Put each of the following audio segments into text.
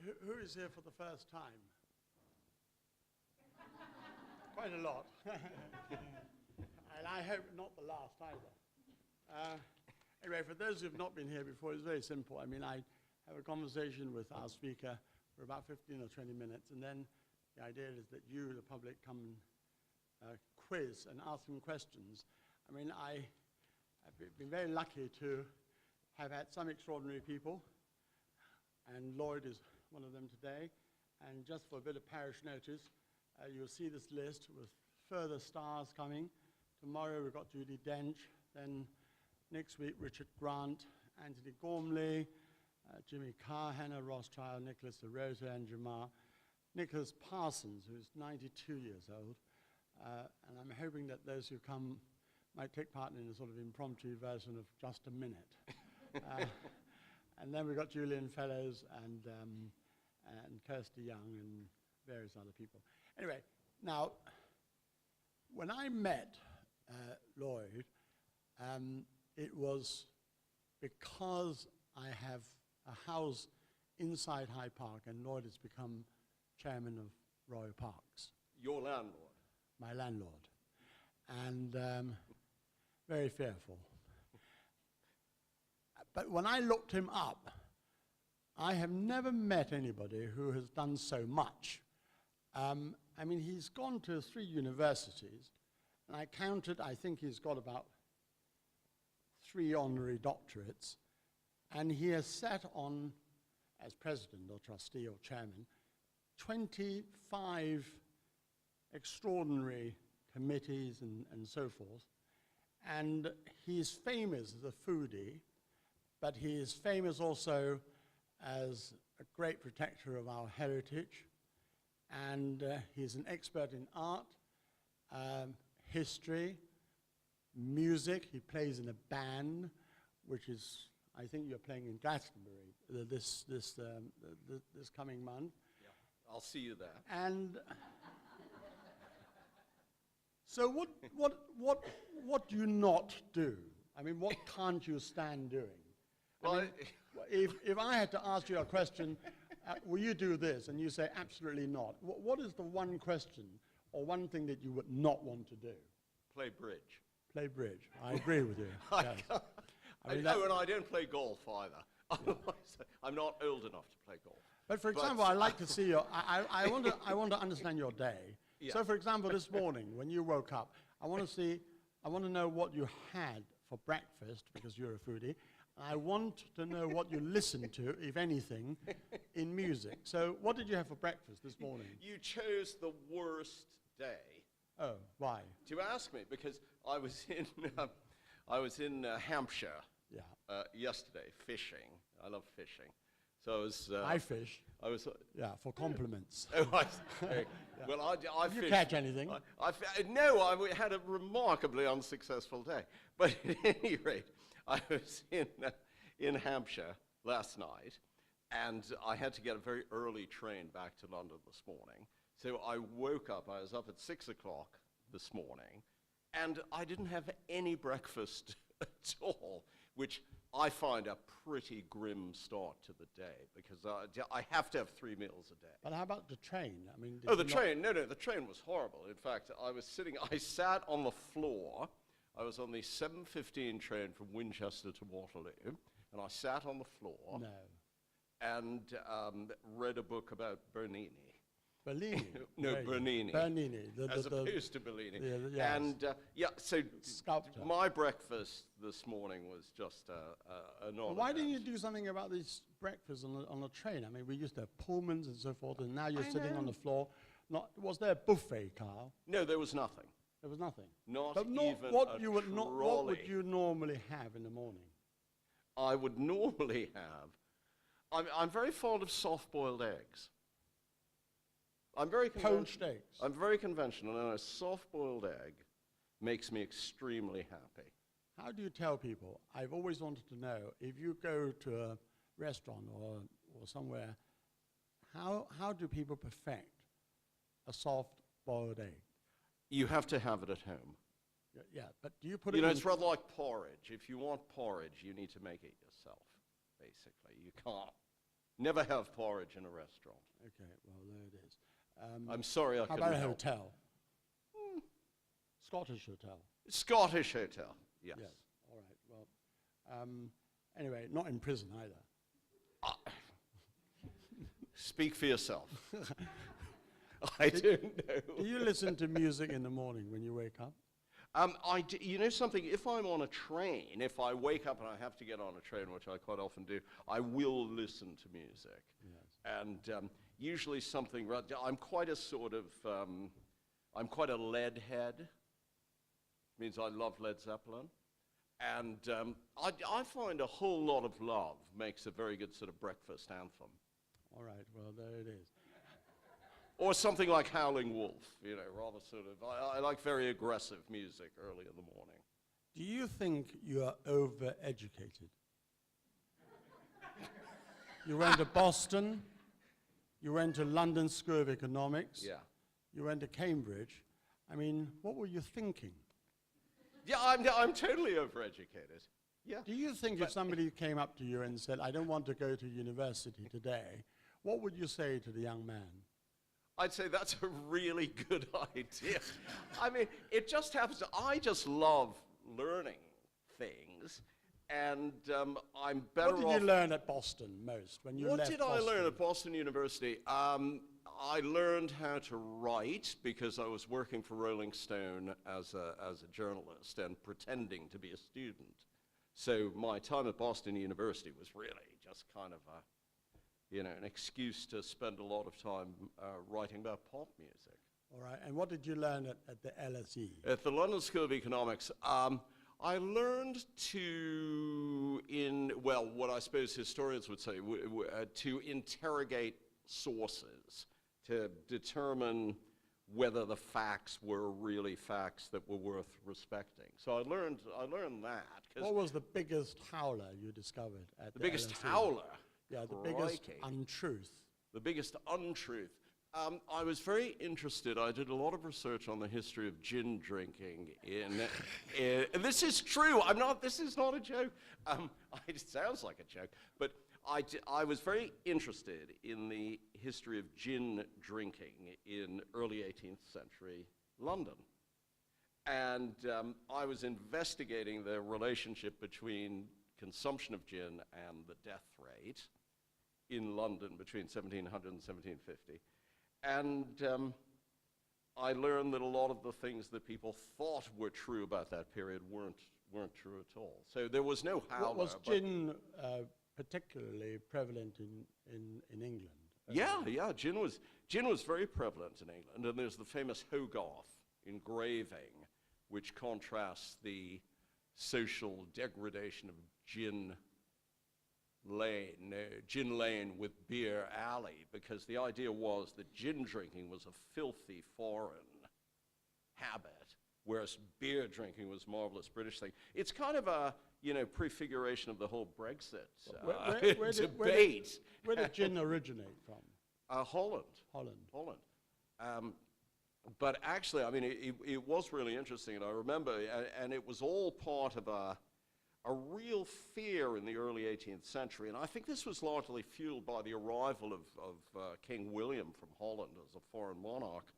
Who is here for the first time? Quite a lot. And I hope not the last either. Anyway, for those who have not been here before, it's very simple. I mean, I have a conversation with our speaker for about 15 or 20 minutes, and then the idea is that you, the public, come and quiz and ask him questions. I mean, I've been very lucky to have had some extraordinary people, and Loyd is one of them today. And just for a bit of parish notice, you'll see this list with further stars coming. Tomorrow we've got Judi Dench, then next week Richard Grant, Anthony Gormley, Jimmy Carr, Hannah Rothschild, Nicholas DeRosa, and Jamar. Nicholas Parsons, who's 92 years old. And I'm hoping that those who come might take part in a sort of impromptu version of Just a Minute. And then we've got Julian Fellows and Kirsty Young and various other people. Anyway, now, when I met Loyd, it was because I have a house inside Hyde Park, and Loyd has become chairman of Royal Parks. Your landlord? My landlord. And very fearful. But when I looked him up, I have never met anybody who has done so much. I mean, he's gone to 3 universities, and I counted, I think he's got about 3 honorary doctorates, and he has sat on, as president or trustee or chairman, 25 extraordinary committees and so forth. And he's famous as a foodie, but he is famous also as a great protector of our heritage. And he's an expert in art, history, music. He plays in a band, which is, I think you're playing in Glastonbury this coming month. Yeah, I'll see you there. And so what do you not do? I mean, what can't you stand doing? Well, I mean, if I had to ask you a question, will you do this? And you say, absolutely not. What is the one question or one thing that you would not want to do? Play bridge. Play bridge. I agree with you. Yes. And I don't play golf either. I'm not old enough to play golf. But for example, I like to see your, I want to understand your day. Yeah. So for example, this morning, when you woke up, I want to know what you had for breakfast, because you're a foodie. I want to know what you listen to, if anything, in music. So what did you have for breakfast this morning? You chose the worst day. Oh, why? To ask me, because I was in Hampshire yesterday fishing. I love fishing. So I was... I fish. I was... yeah, for compliments. Oh, I see. Yeah. Well, I Did fished. you catch anything? No, I had a remarkably unsuccessful day. But at any rate, I was in Hampshire last night, and I had to get a very early train back to London this morning. So I woke up, I was up at 6 o'clock this morning, and I didn't have any breakfast at all, which I find a pretty grim start to the day, because I have to have 3 meals a day. But how about the train? I mean, the train, no, the train was horrible. In fact, I sat on the floor. I was on the 7:15 train from Winchester to Waterloo, and I sat on the floor and read a book about Bernini. Bellini? No, Bernini. Bernini. As opposed to Bellini. Yes. And so Sculptor. My breakfast this morning was just a non-event. Why didn't you do something about this breakfast on the train? I mean, we used to have Pullmans and so forth, and now you're sitting on the floor. Was there a buffet, Carl? No, there was nothing. There was nothing. Not but even what a you would trolley. What would you normally have in the morning? I would normally have... I'm very fond of soft-boiled eggs. I'm very poached eggs. I'm very conventional, and a soft-boiled egg makes me extremely happy. How do you tell people? I've always wanted to know, if you go to a restaurant or somewhere, how do people perfect a soft-boiled egg? You have to have it at home. Yeah, but do you put it in... You know, it's rather like porridge. If you want porridge, you need to make it yourself, basically. You can't Never have porridge in a restaurant. Okay, well, there it is. I'm sorry I How couldn't about a help. hotel? Scottish hotel. Scottish hotel, yes. Yes. All right. Well, anyway, not in prison either. Speak for yourself. I don't know. Do you listen to music in the morning when you wake up? You know something, if I'm on a train, if I wake up and I have to get on a train, which I quite often do, I will listen to music. Yes. And usually something, I'm quite a sort of, I'm quite a lead head. Means I love Led Zeppelin. And I find A Whole Lot of Love makes a very good sort of breakfast anthem. All right, well, there it is. Or something like Howling Wolf, you know, rather sort of, I like very aggressive music early in the morning. Do you think you are overeducated? You went to Boston, you went to London School of Economics, Yeah. you went to Cambridge. I mean, what were you thinking? Yeah, I'm totally overeducated. Yeah. Do you think if somebody came up to you and said, I don't want to go to university today, what would you say to the young man? I'd say that's a really good idea. I mean, it just happens, I just love learning things, and I'm better off. What did you learn at Boston most when you left What did I learn at Boston University? I learned how to write because I was working for Rolling Stone as a journalist and pretending to be a student. So my time at Boston University was really just kind of an excuse to spend a lot of time writing about pop music. All right, and what did you learn at the LSE? At the London School of Economics, I learned what I suppose historians would say, to interrogate sources, to determine whether the facts were really facts that were worth respecting. So I learned that. What was the biggest howler you discovered at the biggest LSE? howler? Yeah, the biggest Crikey. untruth. The biggest untruth. I was very interested. I did a lot of research on the history of gin drinking and this is true. This is not a joke. It sounds like a joke, but I was very interested in the history of gin drinking in early 18th century London. And I was investigating the relationship between consumption of gin and the death rate in London between 1700 and 1750. And I learned that a lot of the things that people thought were true about that period weren't true at all. So there was no howler. Was gin particularly prevalent in England? Yeah, gin was very prevalent in England, and there's the famous Hogarth engraving, which contrasts the social degradation of Gin Lane with Beer Alley, because the idea was that gin drinking was a filthy foreign habit, whereas beer drinking was a marvelous British thing. It's kind of a prefiguration of the whole Brexit debate. Where did gin originate from? Holland. But actually, I mean, it was really interesting, and I remember, and it was all part of a real fear in the early 18th century, and I think this was largely fueled by the arrival of King William from Holland as a foreign monarch.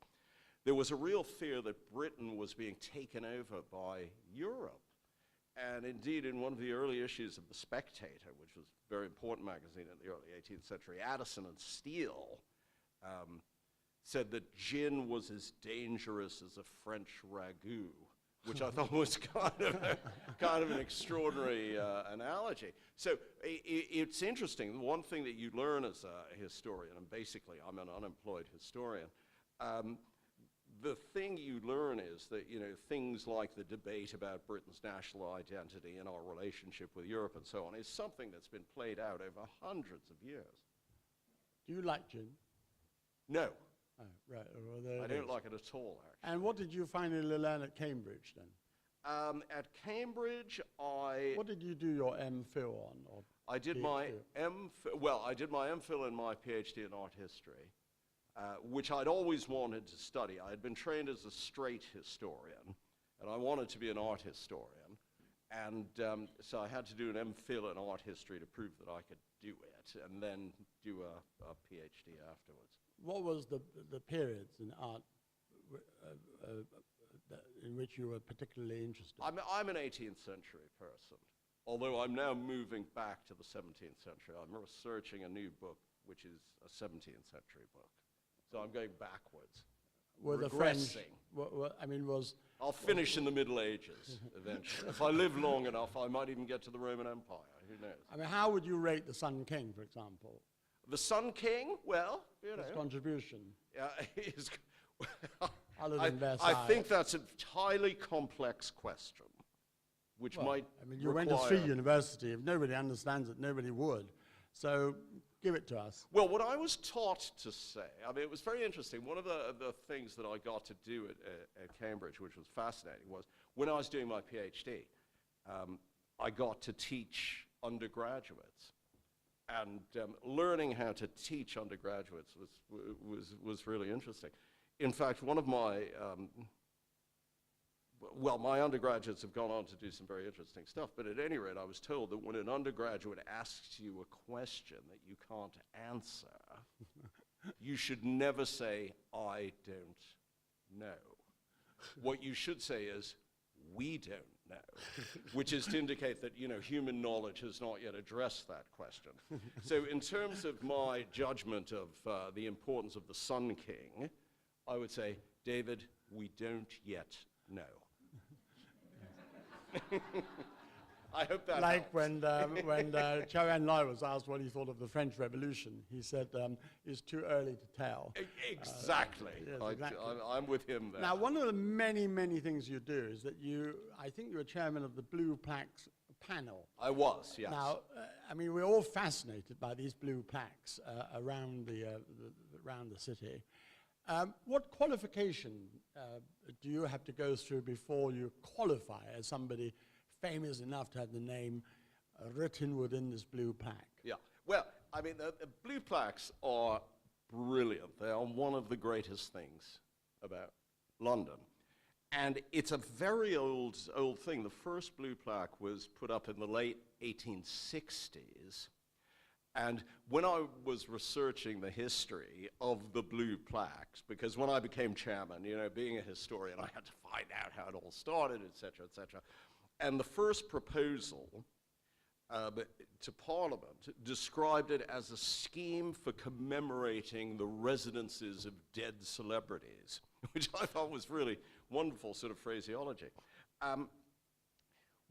There was a real fear that Britain was being taken over by Europe. And indeed, in one of the early issues of The Spectator, which was a very important magazine in the early 18th century, Addison and Steele said that gin was as dangerous as a French ragout, which I thought was kind of an extraordinary analogy. So it's interesting. The one thing that you learn as a historian, and basically I'm an unemployed historian, the thing you learn is that things like the debate about Britain's national identity and our relationship with Europe and so on is something that's been played out over hundreds of years. Do you like gin? No. Oh, right. Well, I don't like it at all, actually. And what did you finally learn at Cambridge then? At Cambridge, What did you do your MPhil on? Or I did PhD? my MPhil and my PhD in art history, which I'd always wanted to study. I had been trained as a straight historian, and I wanted to be an art historian. And so I had to do an MPhil in art history to prove that I could do it, and then do a PhD afterwards. What was the periods in art in which you were particularly interested? I'm an 18th century person, although I'm now moving back to the 17th century. I'm researching a new book, which is a 17th century book. So I'm going backwards. Were the French, I'll finish in the Middle Ages eventually. If I live long enough, I might even get to the Roman Empire. Who knows? I mean, how would you rate the Sun King, for example? The Sun King? Well, you know. His contribution. Other I than Versailles. I think that's a highly complex question, which might you went to Free University. If nobody understands it, nobody would. So give it to us. Well, what I was taught to say, I mean, it was very interesting. One of the things that I got to do at Cambridge, which was fascinating, was when I was doing my PhD, I got to teach undergraduates. And learning how to teach undergraduates was really interesting. In fact, one of my, my undergraduates have gone on to do some very interesting stuff, but at any rate, I was told that when an undergraduate asks you a question that you can't answer, you should never say, "I don't know." What you should say is, "We don't know," which is to indicate that, you know, human knowledge has not yet addressed that question. So in terms of my judgment of the importance of the Sun King, I would say, David, we don't yet know. I hope that like helps. when Chow Yun-lai was asked what he thought of the French Revolution, he said, it's too early to tell. Exactly. Yes, exactly. I'm with him there. Now, one of the many, many things you do is that I think you're chairman of the Blue Plaques panel. I was, yes. Now, I mean, we're all fascinated by these blue plaques around the city. What qualification do you have to go through before you qualify as somebody famous enough to have the name written within this blue plaque? Yeah, well, I mean, the blue plaques are brilliant. They are one of the greatest things about London. And it's a very old thing. The first blue plaque was put up in the late 1860s. And when I was researching the history of the blue plaques, because when I became chairman, you know, being a historian, I had to find out how it all started, et cetera, et cetera. And the first proposal to Parliament described it as a scheme for commemorating the residences of dead celebrities, which I thought was really wonderful sort of phraseology.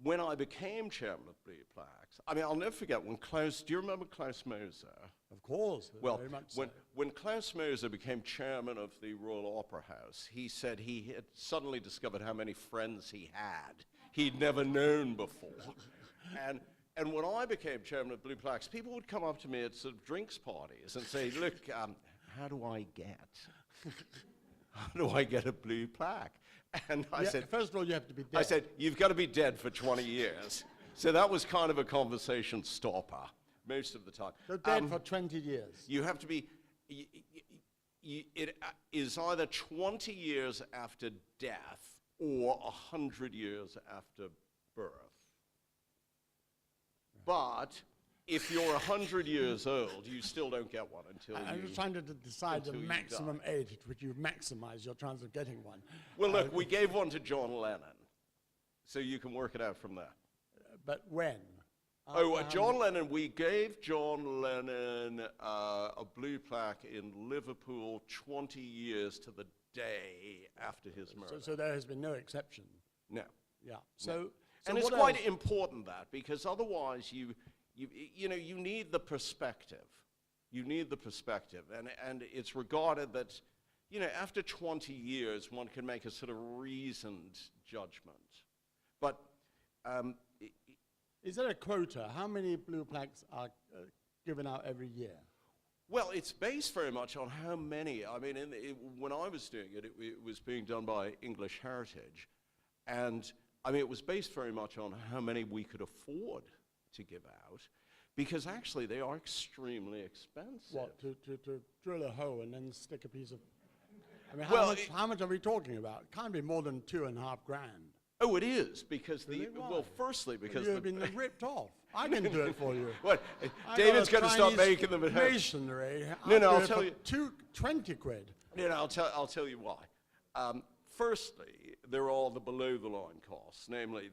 When I became chairman of Blue Plaques, I mean, I'll never forget when do you remember Klaus Moser? Of course, well, very much so. When Klaus Moser became chairman of the Royal Opera House, he said he had suddenly discovered how many friends he had. He'd never known before. And when I became chairman of Blue Plaques, people would come up to me at sort of drinks parties and say, look, how do I get a blue plaque? And I said, first of all, you have to be dead. I said, you've got to be dead for 20 years. So that was kind of a conversation stopper most of the time. So dead for 20 years. You have to be, it is either 20 years after death or 100 years after birth. But if you're 100 years old, you still don't get one until I'm just trying to decide the maximum age at which you maximize your chance of getting one. Well, look, we gave one to John Lennon, so you can work it out from there. But when? John Lennon, we gave John Lennon a blue plaque in Liverpool 20 years to the day after his murder. So there has been no exception? No. Yeah. So and it's quite important that, because otherwise you need the perspective. You need the perspective. And it's regarded that, you know, after 20 years, one can make a sort of reasoned judgment. But is there a quota? How many blue plaques are given out every year? Well, it's based very much on how many. I mean, when I was doing it, it was being done by English Heritage. And, I mean, it was based very much on how many we could afford to give out, because actually they are extremely expensive. What, to drill a hole and then stick a piece of... I mean, Well, how much are we talking about? It can't be more than $2.5 grand. Oh, it is, because Really? Why? well, firstly, because You've been ripped off. I can do it for you. What? I David's got going a to start Chinese making them at home. masonry. No, I'll I'll do it tell for you. 20 quid. You know, I'll tell you why. Firstly, there are the below-the-line costs, namely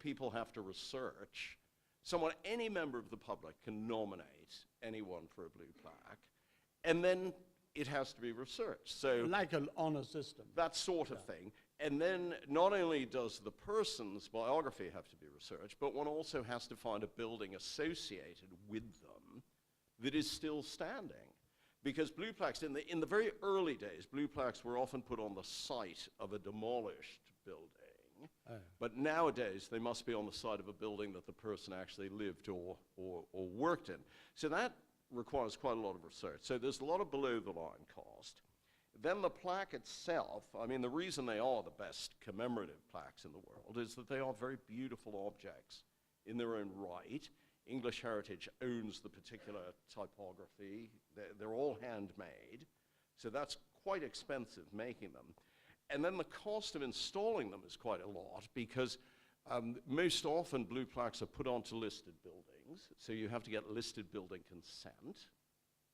people have to research. Any member of the public can nominate anyone for a blue plaque, and then it has to be researched. So Like an honor system. that sort of thing. And then not only does the person's biography have to be researched, but one also has to find a building associated with them that is still standing. Because blue plaques, in the very early days, blue plaques were often put on the site of a demolished building. Oh. But nowadays, they must be on the site of a building that the person actually lived or worked in. So that requires quite a lot of research. So there's a lot of below-the-line cost. Then the plaque itself, I mean, the reason they are the best commemorative plaques in the world is that they are very beautiful objects in their own right. English Heritage owns the particular typography. They're all handmade, so that's quite expensive making them. And then the cost of installing them is quite a lot, because most often blue plaques are put onto listed buildings, so you have to get listed building consent,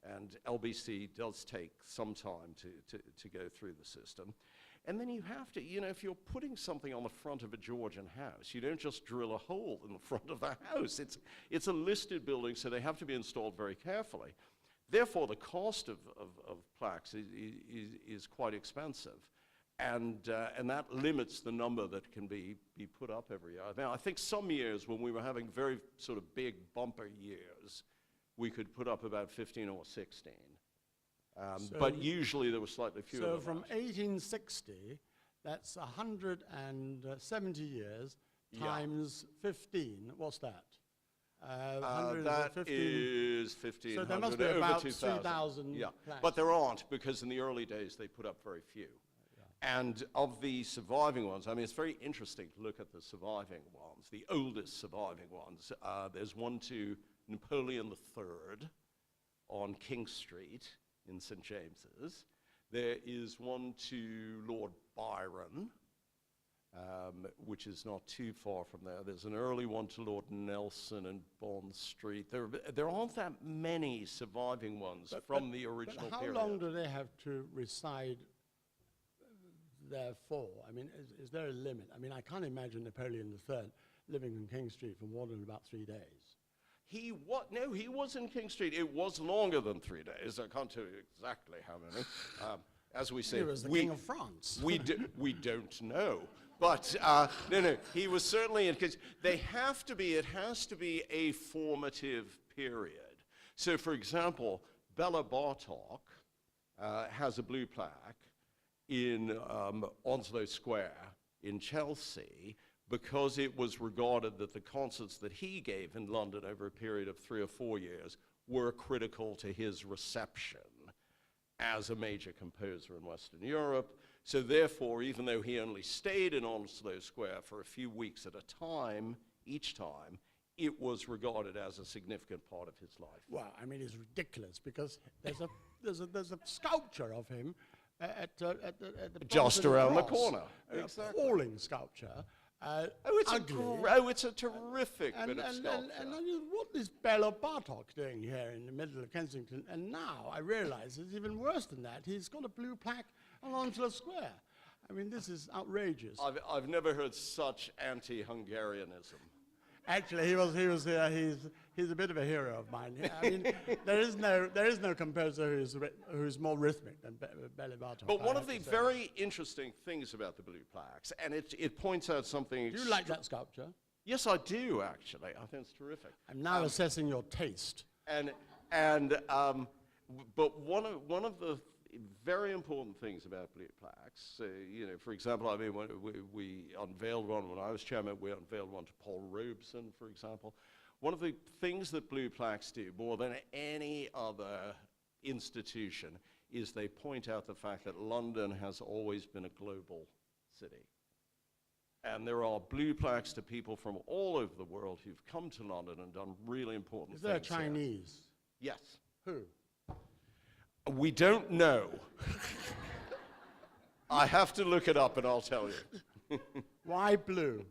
and LBC does take some time to go through the system. And then you have to, if you're putting something on the front of a Georgian house, you don't just drill a hole in the front of the house. It's a listed building, so they have to be installed very carefully. Therefore, the cost of plaques is quite expensive. And that limits the number that can be put up every year. Now, I think some years when we were having very sort of big bumper years, we could put up about 15 or 16. But usually there were slightly fewer. So than from that. 1860, that's 170 years times 15. What's that? That is 1,500. So there must be over about 2,000. 3,000 Yeah, plaques. but there aren't, because in the early days they put up very few. And of the surviving ones, I mean, it's very interesting to look at the surviving ones, the oldest surviving ones. There's one to Napoleon III on King Street in St. James's. There is one to Lord Byron, which is not too far from there. There's an early one to Lord Nelson in Bond Street. There aren't that many surviving ones from the original period. How long do they have to reside there for? I mean, is there a limit? I mean, I can't imagine Napoleon III living in King Street for more than about 3 days. No, he was in King Street. It was longer than 3 days. I can't tell you exactly how many. As we say, he was the King of France. we don't know. But no, he was certainly in. Because it has to be a formative period. So, for example, Bella Bartok has a blue plaque in Onslow Square in Chelsea, because it was regarded that the concerts that he gave in London over a period of 3 or 4 years were critical to his reception as a major composer in Western Europe. So therefore, even though he only stayed in Onslow Square for a few weeks at a time, each time, it was regarded as a significant part of his life. Well, I mean, it's ridiculous, because there's a sculpture of him at the just around the Cross, corner. a Exactly. falling sculpture. It's a terrific bit of sculpture. And I mean, what is Bela Bartok doing here in the middle of Kensington? And now I realize it's even worse than that. He's got a blue plaque on Onslow Square. I mean, this is outrageous. I've never heard such anti-Hungarianism. Actually, he was here. He's a bit of a hero of mine. I mean, there is no composer who's more rhythmic than Bela Bartok. But one of the very interesting things about the blue plaques, and it points out something. Do you like that sculpture? Yes, I do, actually. I think it's terrific. I'm now assessing your taste. But one of the very important things about blue plaques, for example, I mean, when we unveiled one when I was chairman, we unveiled one to Paul Robeson, for example. One of the things that blue plaques do more than any other institution is they point out the fact that London has always been a global city. And there are blue plaques to people from all over the world who've come to London and done really important things. Is there a Chinese? Yes. Who? We don't know. I have to look it up and I'll tell you. Why blue?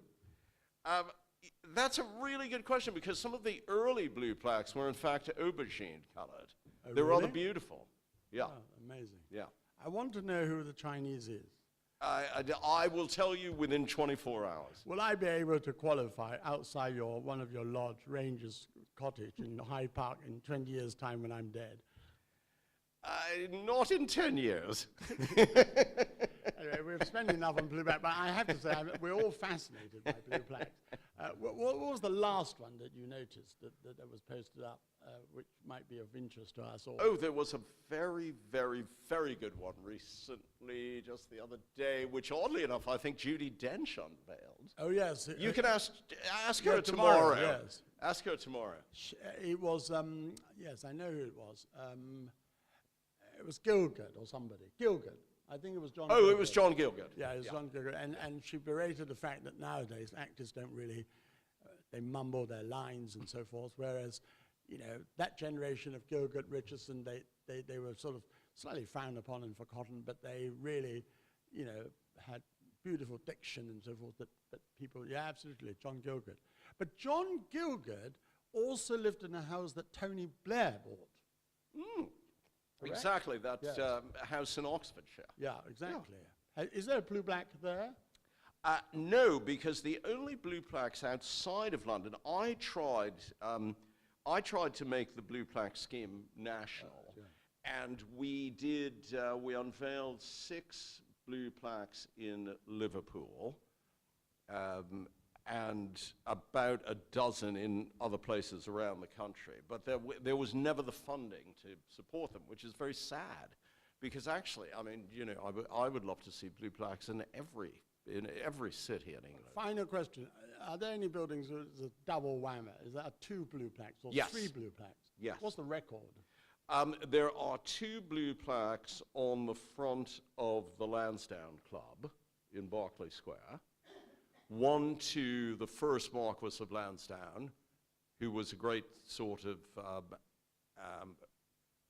That's a really good question, because some of the early blue plaques were in fact aubergine colored. Oh, They're rather really? beautiful. Yeah, Oh, amazing. yeah. I want to know who the Chinese is. I will tell you within 24 hours. Will I be able to qualify outside one of your lodge rangers cottage in Hyde Park in 20 years' time when I'm dead? Not in 10 years. Anyway, we've spent enough on blue plaques, but I have to say, we're all fascinated by blue plaques. What was the last one that you noticed that was posted up, which might be of interest to us all? Oh, there was a very, very, very good one recently, just the other day, which oddly enough, I think Judi Dench unveiled. Oh, yes. You can ask yeah, her tomorrow. Yes. Ask her tomorrow. It was, yes, I know who it was. It was Gielgud or somebody. Gielgud. I think it was John. Oh, Gielgud. it was John Gielgud. Yeah, it was John Gielgud. And she berated the fact that nowadays actors don't really, they mumble their lines and so forth, whereas, you know, that generation of Gielgud, Richardson, they were sort of slightly frowned upon and forgotten, but they really, you know, had beautiful diction and so forth that people, yeah, absolutely, John Gielgud. But John Gielgud also lived in a house that Tony Blair bought. Mm. Correct? Exactly, that Yes. house in Oxfordshire. Yeah, exactly. Is there a blue plaque there? No, because the only blue plaques outside of London, I tried to make the blue plaque scheme national, and we unveiled 6 blue plaques in Liverpool, and about a dozen in other places around the country. But there was never the funding to support them, which is very sad, because actually, I mean, you know, I would love to see blue plaques in every city in England. Final question. Are there any buildings where it's a double whammer? Is there 2 blue plaques or Yes. 3 blue plaques? Yes. What's the record? There are 2 blue plaques on the front of the Lansdowne Club in Berkeley Square. One to the first Marquess of Lansdowne, who was a great sort of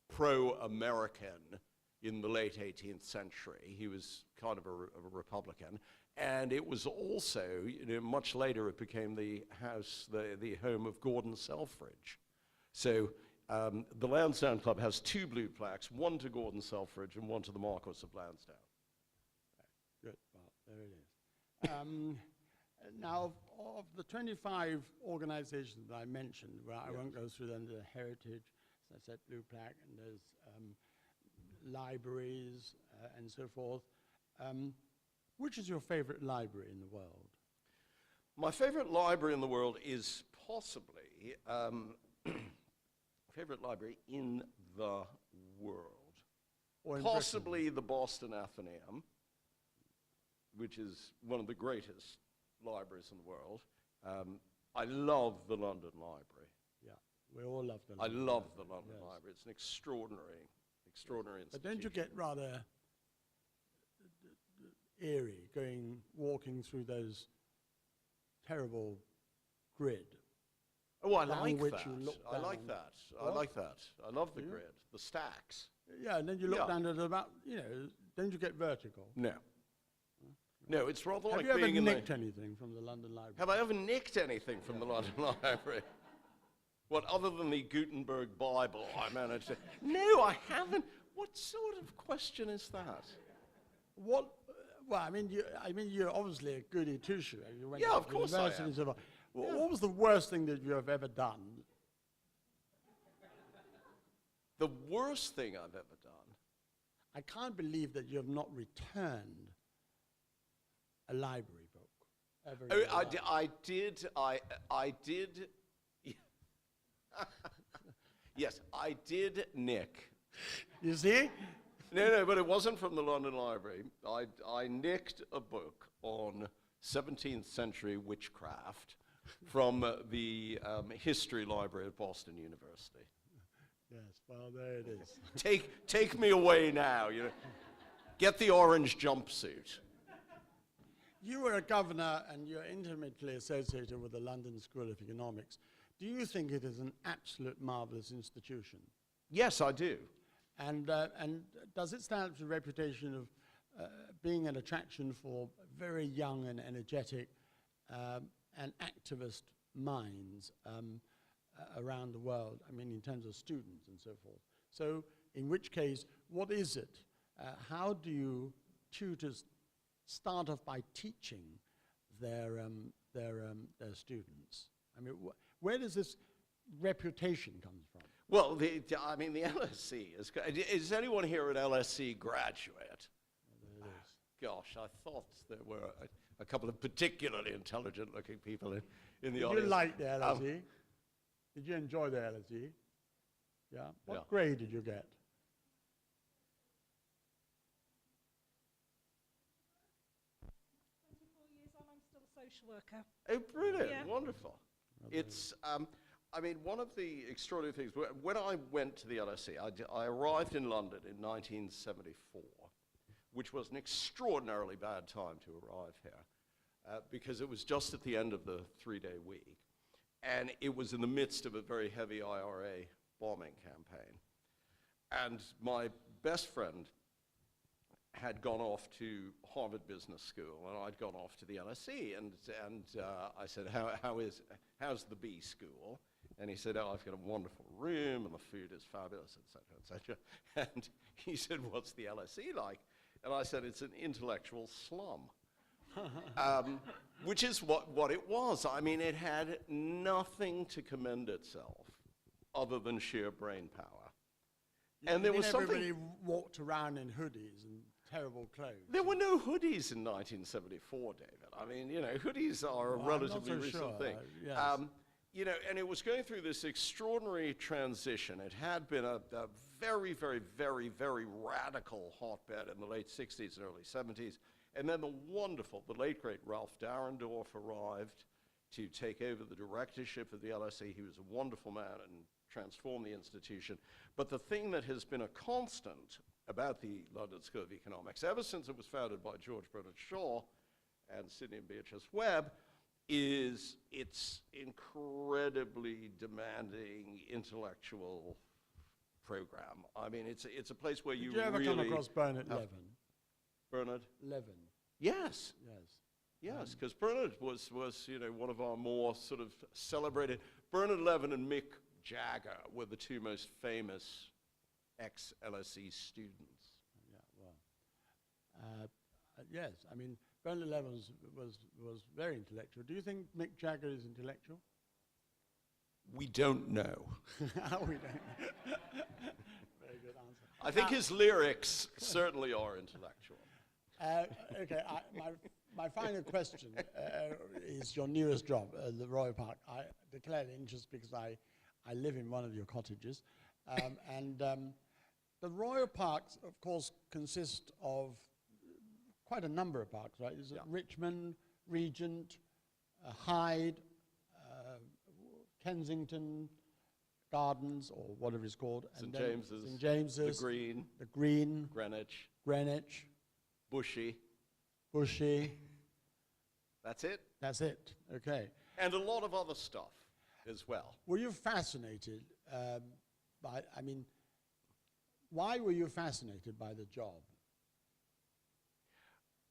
pro-American in the late 18th century. He was kind of a Republican. And it was also, you know, much later it became the house, the home of Gordon Selfridge. So the Lansdowne Club has 2 blue plaques, one to Gordon Selfridge and one to the Marquess of Lansdowne. Good. Well, there it is. Now, of the 25 organizations that I mentioned, well, I won't go through them, the heritage, as I said, blue plaque, and there's libraries and so forth. Which is your favorite library in the world? My favorite library in the world is possibly, favorite library in the world. Or in Possibly Britain? the Boston Athenaeum, which is one of the greatest libraries in the world. I love the London Library. Yeah, we all love the I London love the Library, London yes. Library. It's an extraordinary But institution. don't you get rather eerie walking through those terrible grid? Oh, I down like which that. you look I like down? that. I What? like that. I love the Do you? grid, the stacks. Yeah, and then you look Yeah. down at about, you know, don't you get vertigo? No. No, it's rather Have like you ever being in nicked the... anything from the London Library? Have I ever nicked anything from the London Library? What, other than the Gutenberg Bible I managed to... No, I haven't. What sort of question is that? What? Well, I mean, you're obviously a goody two-shoe. You went Yeah, to of course I university am. and so forth. Yeah. What was the worst thing that you have ever done? The worst thing I've ever done? I can't believe that you have not returned a library book ever. in Oh, your life. I did. Yes, I did nick. You see? No, but it wasn't from the London Library. I nicked a book on 17th century witchcraft from the History Library at Boston University. Yes, well, there it is. Take me away now. You know, get the orange jumpsuit. You were a governor and you're intimately associated with the London School of Economics. Do you think it is an absolute marvelous institution? Yes, I do. And does it stand up to the reputation of being an attraction for very young and energetic and activist minds around the world, I mean, in terms of students and so forth. So, in which case, what is it? How do tutors start off by teaching their students? I mean, where does this reputation come from? Well, the LSE is anyone here an LSE graduate? Gosh, I thought there were a couple of particularly intelligent-looking people in the audience. Did you like the LSE? Did you enjoy the LSE? Yeah. What grade did you get? Social worker. Oh, brilliant, Yeah. wonderful. It's, I mean, one of the extraordinary things, when I went to the LSE, I arrived in London in 1974, which was an extraordinarily bad time to arrive here, because it was just at the end of the 3-day week, and it was in the midst of a very heavy IRA bombing campaign. And my best friend had gone off to Harvard Business School, and I'd gone off to the LSE, and I said, how's the B school? And he said, oh, I've got a wonderful room, and the food is fabulous, et cetera, et cetera. And he said, what's the LSE like? And I said, it's an intellectual slum, which is what it was. I mean, it had nothing to commend itself other than sheer brain power. And there was everybody walked around in hoodies and terrible clothes. There were no hoodies in 1974, David. I mean, you know, hoodies are a relatively recent thing. Yes. You know, and it was going through this extraordinary transition. It had been a very, very, very, very radical hotbed in the late 60s and early 70s. And then the late, great Ralph Dahrendorf arrived to take over the directorship of the LSE. He was a wonderful man and transformed the institution. But the thing that has been a constant about the London School of Economics, ever since it was founded by George Bernard Shaw and Sidney and Beatrice Webb, is its incredibly demanding intellectual program. I mean, it's a place where you really... Did you ever come across Bernard Levin? Bernard? Levin. Yes. Yes. Yes, because Bernard was, you know, one of our more sort of celebrated... Bernard Levin and Mick Jagger were the two most famous ex-LSE students. Yeah, well, yes, I mean, Bernard Levin was very intellectual. Do you think Mick Jagger is intellectual? We don't know. We don't. Very good answer. I think his lyrics certainly are intellectual. Okay, my final question is your newest job, the Royal Park. I declared interest because I live in one of your cottages. The Royal Parks, of course, consist of quite a number of parks, right? Is it Richmond, Regent, Hyde, Kensington Gardens, or whatever it's called. St. James's. St. James's. The Green. Greenwich. Bushy. That's it? That's it, okay. And a lot of other stuff as well. Were you fascinated by, I mean, why were you fascinated by the job?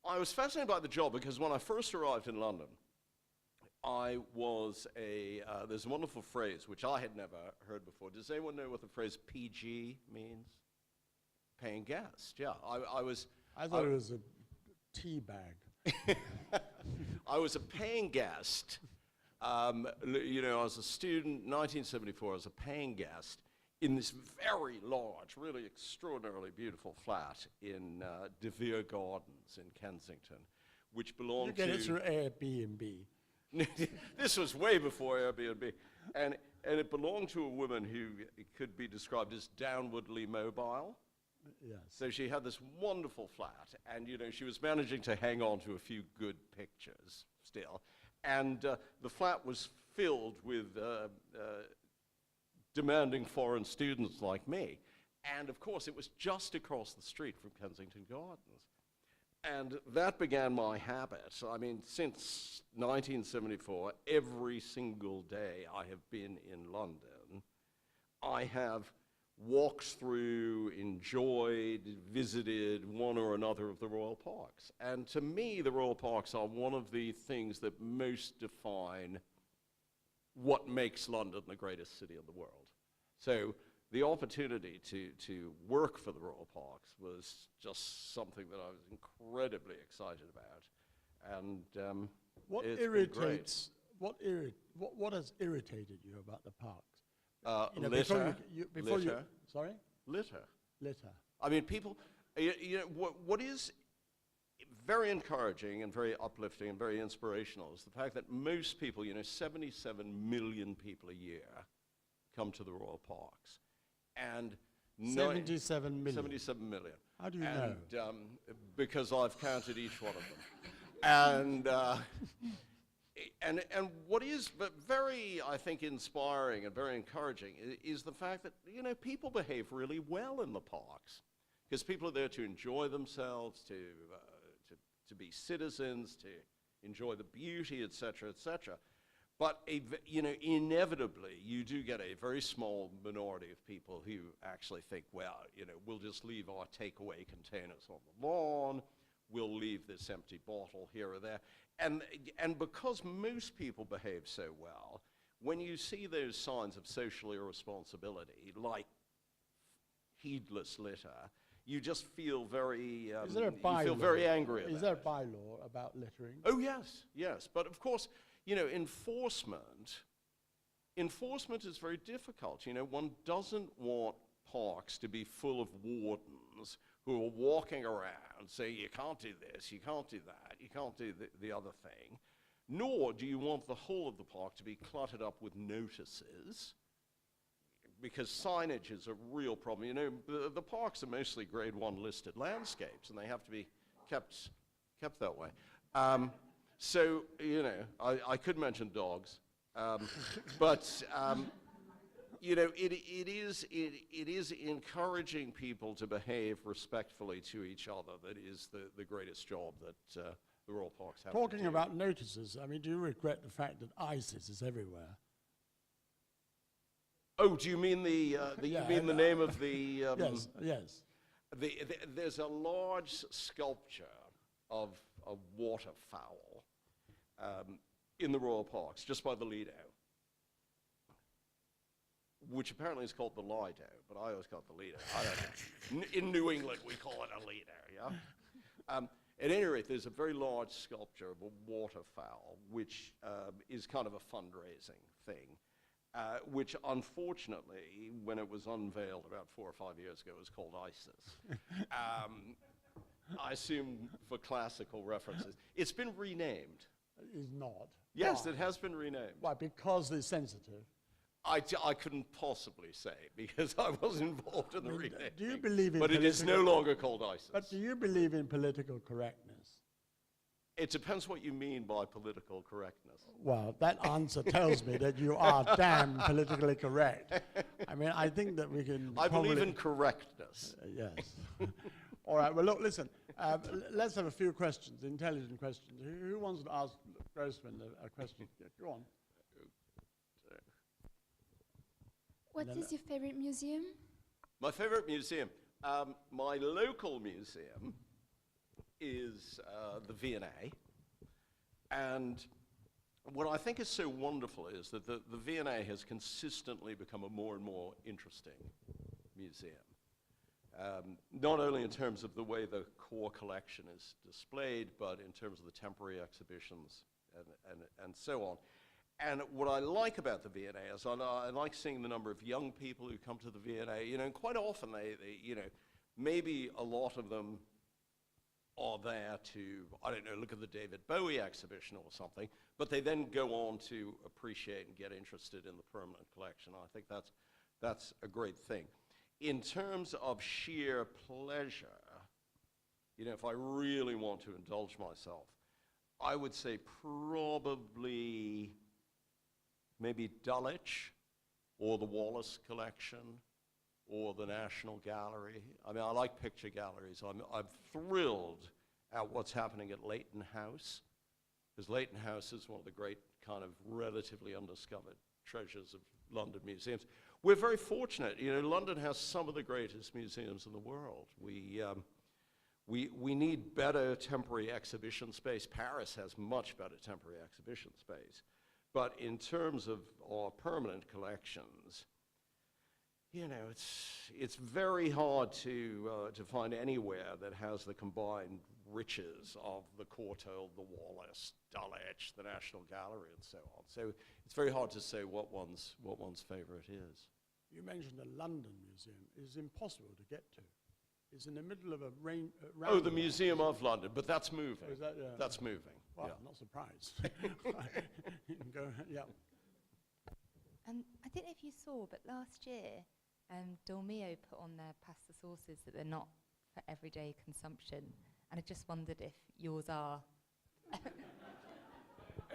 I was fascinated by the job because when I first arrived in London, I was there's a wonderful phrase which I had never heard before. Does anyone know what the phrase PG means? Paying guest, yeah. I thought it was a tea bag. I was a paying guest. You know, I was a student, 1974, I was a paying guest in this very large, really extraordinarily beautiful flat in De Vere Gardens in Kensington, which belonged to... You get it through Airbnb. This was way before Airbnb. And it belonged to a woman who could be described as downwardly mobile. Yes. So she had this wonderful flat, and you know, she was managing to hang on to a few good pictures still. And the flat was filled with demanding foreign students like me. And of course, it was just across the street from Kensington Gardens. And that began my habit. I mean, since 1974, every single day I have been in London, I have walked through, enjoyed, visited one or another of the royal parks. And to me, the royal parks are one of the things that most define what makes London the greatest city in the world. So the opportunity to work for the royal parks was just something that I was incredibly excited about. And What it's irritates? What has irritated you about the parks? been great. Litter. Before you, Litter. sorry? Litter. Litter. I mean, people, you know, what is very encouraging and very uplifting and very inspirational is the fact that most people, you know, 77 million people a year come to the royal parks. And 77 million. 77 million. How do you know? Because I've counted each one of them. And what is very, I think, inspiring and very encouraging is the fact that, you know, people behave really well in the parks. Because people are there to enjoy themselves, to be citizens, to enjoy the beauty, et cetera, et cetera. But, you know, inevitably, you do get a very small minority of people who actually think, well, you know, we'll just leave our takeaway containers on the lawn, we'll leave this empty bottle here or there. And because most people behave so well, when you see those signs of social irresponsibility, like heedless litter, you just feel very, Is there a you bylaw? feel very angry about Is there a it. bylaw about littering? Oh, yes, yes. But of course, you know, enforcement is very difficult. You know, one doesn't want parks to be full of wardens who are walking around saying, you can't do this, you can't do that, you can't do the other thing. Nor do you want the whole of the park to be cluttered up with notices, because signage is a real problem. You know, the parks are mostly grade 1 listed landscapes, and they have to be kept that way. So, you know, I could mention dogs, but you know, it is encouraging people to behave respectfully to each other that is the greatest job that the royal parks have to Talking do. about notices, I mean, do you regret the fact that ISIS is everywhere? Oh, do you mean you mean the name of the? Yes, yes. There's a large sculpture of a waterfowl in the royal parks, just by the Lido, which apparently is called the Lido, but I always call it the Lido. I don't know. In New England, we call it a Lido, yeah? At any rate, there's a very large sculpture of a waterfowl, which is kind of a fundraising thing, which unfortunately, when it was unveiled about 4 or 5 years ago, was called ISIS. I assume for classical references. It's been renamed. It is not. Yes, Why? it has been renamed. Why? Because it's sensitive. I couldn't possibly say because I wasn't involved in the renaming. Do you believe in But it is no longer called ISIS. But do you believe in political correctness? It depends what you mean by political correctness. Well, that answer tells me that you are damn politically correct. I mean, I think that we can I believe in correctness. Yes. All right, well, look, listen, let's have a few questions, intelligent questions. Who wants to ask Grossman a question? Yeah, go on. What is your favorite museum? My favorite museum, my local museum is the V&A. And what I think is so wonderful is that the V&A has consistently become a more and more interesting museum. Not only in terms of the way the core collection is displayed, but in terms of the temporary exhibitions and so on. And what I like about the V&A is I like seeing the number of young people who come to the V&A. You know, and quite often they, you know, maybe a lot of them are there to, I don't know, look at the David Bowie exhibition or something, but they then go on to appreciate and get interested in the permanent collection. I think that's a great thing. In terms of sheer pleasure, you know, if I really want to indulge myself, I would say probably maybe Dulwich or the Wallace Collection or the National Gallery. I mean, I like picture galleries. I'm thrilled at what's happening at Leighton House, because Leighton House is one of the great kind of relatively undiscovered treasures of London museums. we're very fortunate. You know, London has some of the greatest museums in the world. We need better temporary exhibition space. Paris has much better temporary exhibition space. But in terms of our permanent collections, you know, it's very hard to find anywhere that has the combined riches of the Courtauld, the Wallace, Dulwich, the National Gallery, and so on. So it's very hard to say what one's favorite is. You mentioned the London Museum. It's impossible to get to. It's in the middle of a rain. Oh, the Museum of London, but that's moving. Oh, is that, that's moving. Well, yeah. I'm not surprised. You can go, yeah. I don't know if you saw, but last year, Dolmio put on their pasta sauces that they're not for everyday consumption, and I just wondered if yours are.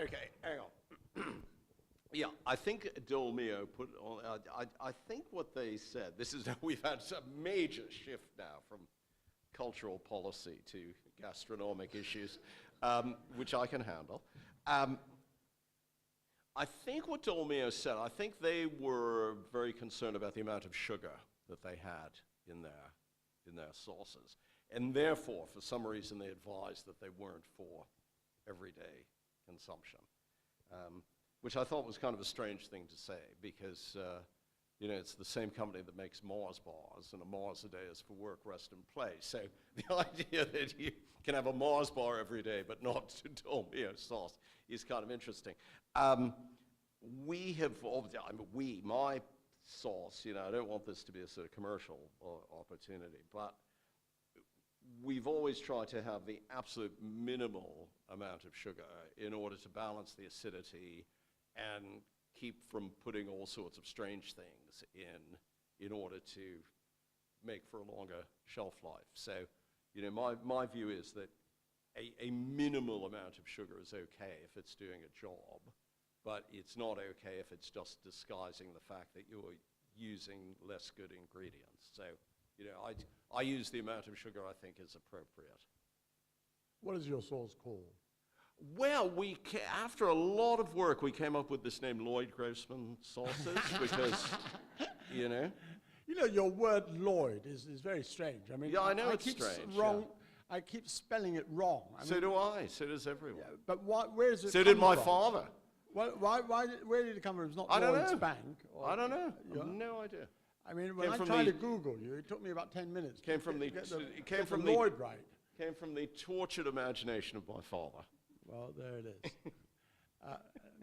Okay, hang on. Yeah, I think Dolmio put on, I think what they said, this is, we've had a major shift now from cultural policy to gastronomic issues, which I can handle. I think what Dolmio said, I think they were very concerned about the amount of sugar that they had in their sauces. And therefore, for some reason, they advised that they weren't for everyday consumption. Which I thought was kind of a strange thing to say, because you know, it's the same company that makes Mars bars, and a Mars a day is for work, rest, and play. So the idea that you can have a Mars bar every day but not Dolmio sauce is kind of interesting. We have, my sauce, you know, I don't want this to be a sort of commercial opportunity, but we've always tried to have the absolute minimal amount of sugar in order to balance the acidity and keep from putting all sorts of strange things in order to make for a longer shelf life. So, you know, my view is that a minimal amount of sugar is okay if it's doing a job, but it's not okay if it's just disguising the fact that you're using less good ingredients. So, you know, I use the amount of sugar I think is appropriate. What is your sauce called? Well, after a lot of work, we came up with this name, Loyd Grossman sauces, because, you know. You know, your word Loyd is very strange. I mean, yeah, I know I it's keep strange. Wrong. Yeah. I keep spelling it wrong. So do I. So does everyone. Yeah, but where is it? So did my from? father. Where did it come from? It's not I don't Lloyd's know. Bank. I don't know. I have no idea. I mean, when I from tried the- to Google you, it took me about 10 minutes. Came from the it came from the Lloyd right. Came from the tortured imagination of my father. Well, there it is.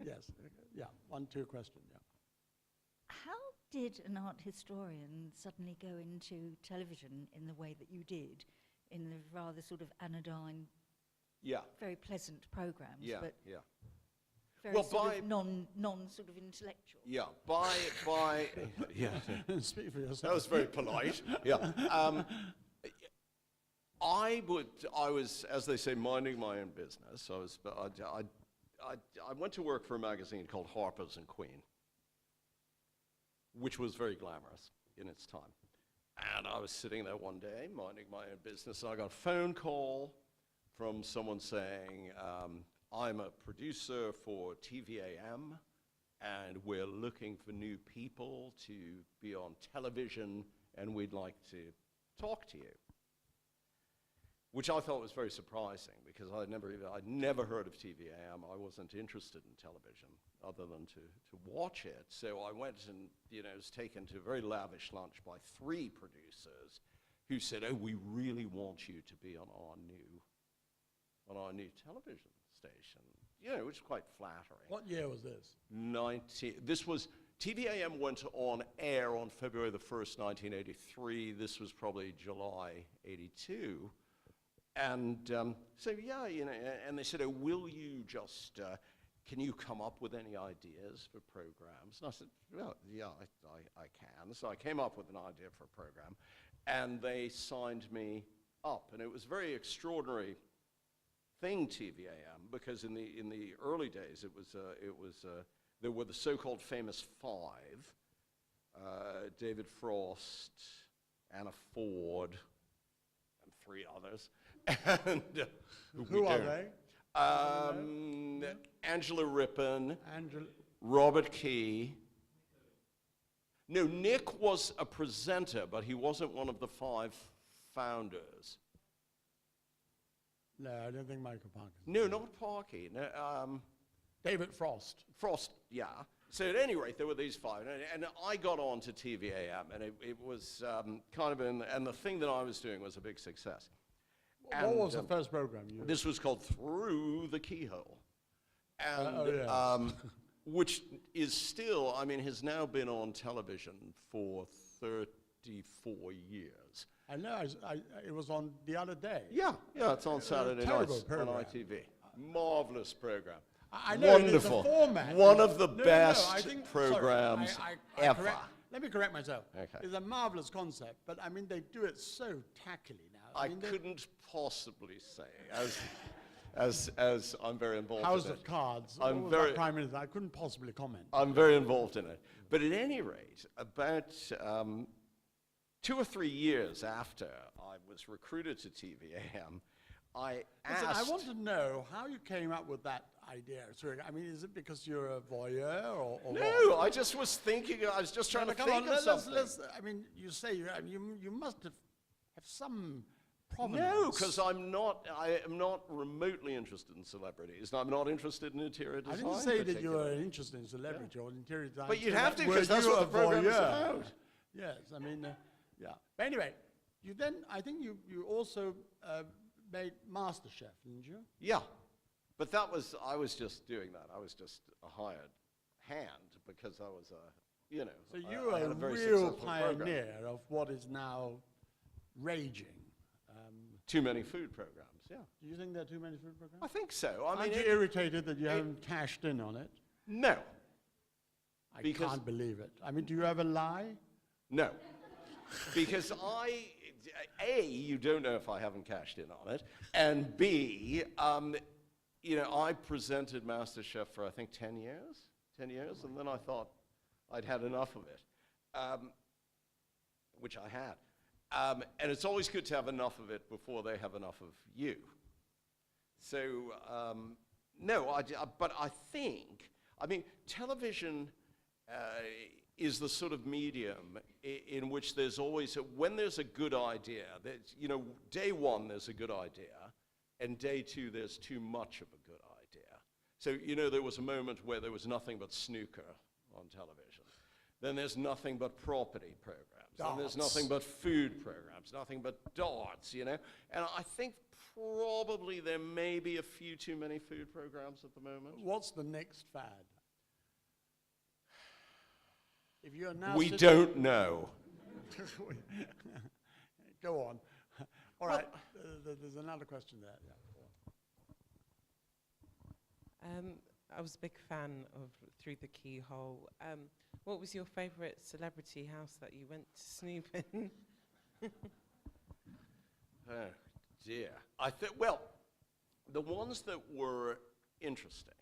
Yes. Yeah. 1-2 question. Yeah. How did an art historian suddenly go into television in the way that you did, in the rather sort of anodyne, Yeah. very pleasant programs, Yeah. but Yeah. very Well, sort by- of non sort of intellectual? Yeah. Yeah. Speak for yourself. That was very polite. Yeah. I was, as they say, minding my own business. I went to work for a magazine called Harpers and Queen, which was very glamorous in its time. And I was sitting there one day, minding my own business, and I got a phone call from someone saying, I'm a producer for TVAM, and we're looking for new people to be on television, and we'd like to talk to you. Which I thought was very surprising, because I'd never heard of TVAM. I wasn't interested in television other than to watch it. So I went and, you know, was taken to a very lavish lunch by 3 producers who said, "Oh, we really want you to be on our new television station." You know, which was quite flattering. What year was this? TVAM went on air on February the 1st, 1983. This was probably July 82. And so, yeah, you know, and they said, "Oh, will you just, can you come up with any ideas for programs?" And I said, "Well, yeah, I can." So I came up with an idea for a program, and they signed me up. And it was a very extraordinary thing, TVAM, because in the early days, there were the so-called famous 5, David Frost, Anna Ford, and 3 others. And, Who are they? Angela Rippon, Angela. Robert Key. No, Nick was a presenter, but he wasn't one of the 5 founders. No, I don't think Michael Parkinson. No, not Parky. No, David Frost. Frost, yeah. So at any rate, there were these 5, and I got on to TVAM, and it was kind of and the thing that I was doing was a big success. What was the first program? This was called Through the Keyhole, and yeah. which is still, I mean, has now been on television for 34 years. I know, it was on the other day. Yeah, it's on Saturday terrible nights program. on ITV. Marvelous program. I know Wonderful. The format. One of the No, best I think, programs sorry, ever. Let me correct myself. Okay. It's a marvelous concept, but I mean, they do it so tackily now. I mean, couldn't possibly say, as I'm very involved House in of it. Cards. I'm what was very- that Prime Minister. I couldn't possibly comment. I'm very involved in it. But at any rate, about 2 or 3 years after I was recruited to TVAM, I Listen, asked... I want to know how you came up with that idea. Sorry, I mean, is it because you're a voyeur or what? No, I just was thinking, I was just trying to Come think on, of something. I mean, you say you must have some provenance. No, because I am not remotely interested in celebrities, and I'm not interested in interior I design. didn't say that you were particularly. interested in celebrity or interior design. But you'd so have that to, because were that's you what a the program is voyeur? about. Yes, I mean, yeah. But anyway, you then, I think you also made Masterchef, didn't you? Yeah, but I was just doing that. I was just a hired hand because I was a, So I- you I are had a a very real successful program. pioneer of what is now raging. Too many food programs, yeah. Do you think there are too many food programs? I think so. I Aren't mean, you irritated that you haven't cashed in on it? no, I Because- can't believe it. I mean, do you ever lie? no. Because A, you don't know if I haven't cashed in on it, and B, I presented MasterChef for, I think, 10 years, and then I thought I'd had enough of it, which I had. And it's always good to have enough of it before they have enough of you. So, no, but I think, television is the sort of medium in which there's always, when there's a good idea, day one there's a good idea, and day 2 there's too much of a good idea. So, there was a moment where there was nothing but snooker on television. Then there's nothing but property programs. Then there's Darts. nothing but food programs, nothing but darts, And I think probably there may be a few too many food programs at the moment. What's the next fad? If you're now We sitting- don't know. Go on. All right, there's another question there. Yeah. I was a big fan of Through the Keyhole. What was your favourite celebrity house that you went to snoop in? Oh, dear. Well, the ones that were interesting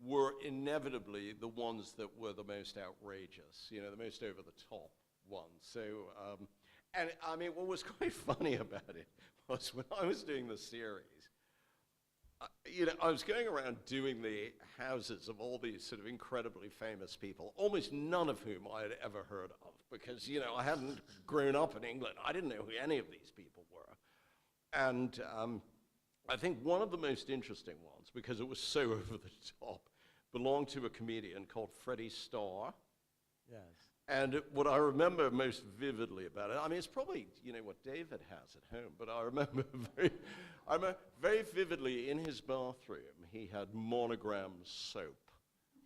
were inevitably the ones that were the most outrageous, the most over-the-top ones. So, and I mean, what was quite funny about it was when I was doing the series, I was going around doing the houses of all these sort of incredibly famous people, almost none of whom I had ever heard of, because, I hadn't grown up in England. I didn't know who any of these people were. And I think one of the most interesting ones, because it was so over the top, belonged to a comedian called Freddie Starr. Yes. And what I remember most vividly about it, I mean, it's probably, what David has at home, but I remember very vividly in his bathroom, he had Monogram soap,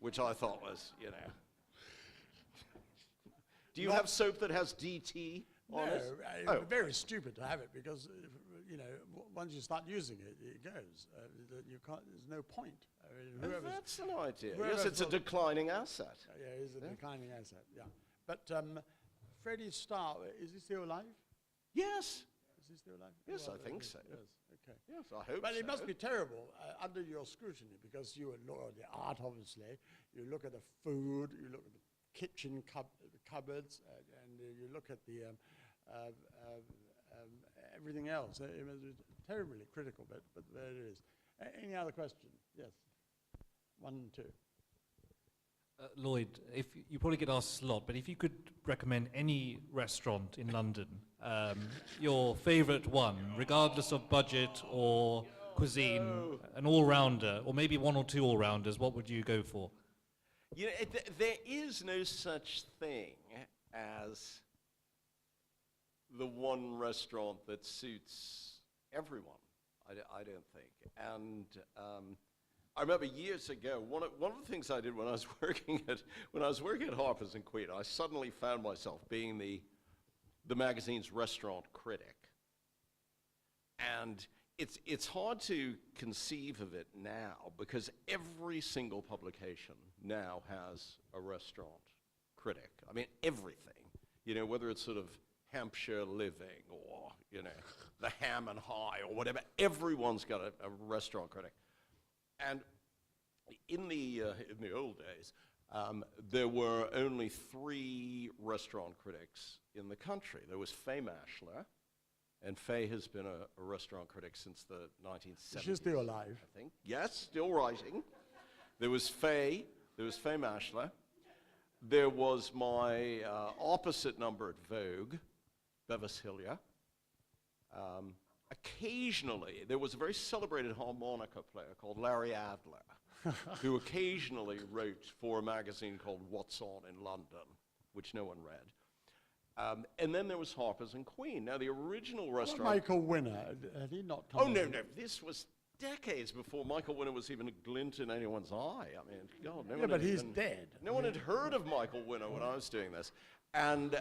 which I thought was, Do you have soap that has DT on it? No, it's very stupid to have it because, once you start using it, it goes. You can't, there's no point. I mean, That's an idea. whoever Yes, it's a thought- declining asset. Yeah, it's a declining asset, yeah. But Freddie Starr, is he still alive? Yes. Is he still alive? Yes, Well, I think so. Yes, okay. Yes, I hope But so. it must be terrible under your scrutiny because you look at the art, obviously. You look at the food, you look at the kitchen cupboards, and you look at the everything else. It must be terribly critical, but there it is. Any other question? Yes. 1 and 2. Loyd, if you probably get asked a lot, but if you could recommend any restaurant in London, your favourite one, regardless of budget or cuisine, an all-rounder, or maybe one or two all-rounders, what would you go for? You know, there is no such thing as the one restaurant that suits everyone, I don't think. And I remember years ago, one of the things I did when I was working at Harpers and Queen, I suddenly found myself being the magazine's restaurant critic. And it's hard to conceive of it now because every single publication now has a restaurant critic. I mean, everything. You know, whether it's sort of Hampshire Living or, you know, the Ham and High or whatever, everyone's got a restaurant critic. And in the old days, there were only 3 restaurant critics in the country. There was Faye Mashler, and Faye has been a restaurant critic since the 1970s. She's still alive. I think. Yes, still writing. There was Faye Mashler. There was my opposite number at Vogue, Bevis Hillier. Occasionally, there was a very celebrated harmonica player called Larry Adler, who occasionally wrote for a magazine called What's On in London, which no one read. And then there was Harpers and Queen. Now, the original restaurant... Michael Winner, had he not come? Oh, no. This was decades before Michael Winner was even a glint in anyone's eye. I mean, God, no one but had he's even, dead. No one had heard of Michael Winner when I was doing this. And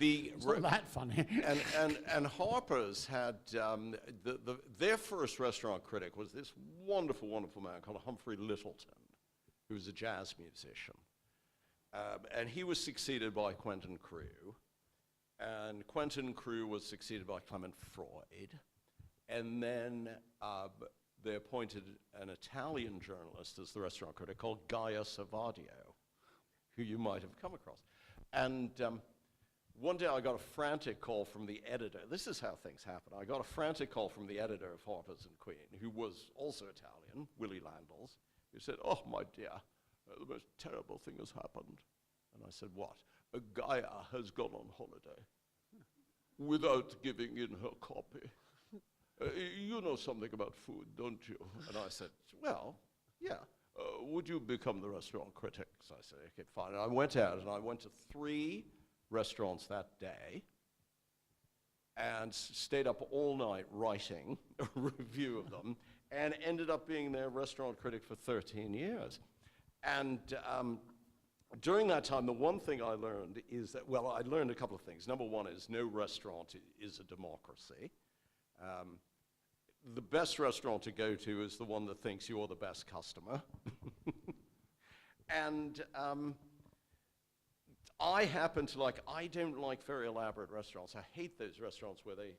it's not that funny. and Harper's had their first restaurant critic was this wonderful, wonderful man called Humphrey Littleton, who was a jazz musician. And he was succeeded by Quentin Crewe. And Quentin Crewe was succeeded by Clement Freud. And then they appointed an Italian journalist as the restaurant critic called Gaia Savadio, who you might have come across. And one day I got a frantic call from the editor. This is how things happen. I got a frantic call from the editor of Harpers and Queen, who was also Italian, Willie Landels, who said, "Oh, my dear, the most terrible thing has happened." And I said, "What?" "Gaia has gone on holiday without giving in her copy. You know something about food, don't you?" And I said, "Well, yeah. Would you become the restaurant critic?" So I said, "Okay, fine." And I went out, and I went to 3 restaurants that day and stayed up all night writing a review of them and ended up being their restaurant critic for 13 years. And during that time, the one thing I learned is that, well, I learned a couple of things. Number one is no restaurant is a democracy. The best restaurant to go to is the one that thinks you're the best customer. And I happen to I don't like very elaborate restaurants. I hate those restaurants where they,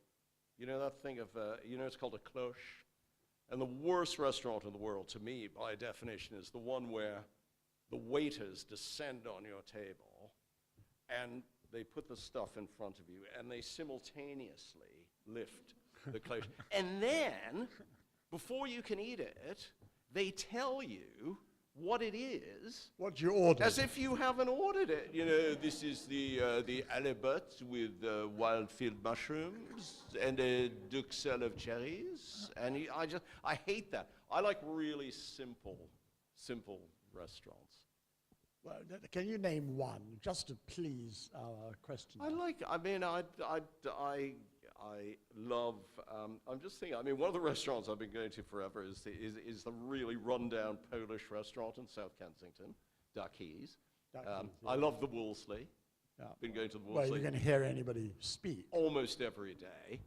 you know that thing of, it's called a cloche? And the worst restaurant in the world, to me, by definition, is the one where the waiters descend on your table and they put the stuff in front of you and they simultaneously lift the cloche. And then, before you can eat it, they tell you what it is. What you ordered. As if you haven't ordered it. You know, this is the halibut with wild field mushrooms and a duxelle of cherries. And I hate that. I like really simple restaurants. Well, can you name one, just to please our question? I love, I'm just thinking, one of the restaurants I've been going to forever is the really rundown Polish restaurant in South Kensington, Ducky's. I love the Wolseley. Yeah. Been going to the Wolseley. Well, you're going to hear anybody speak. Almost every day.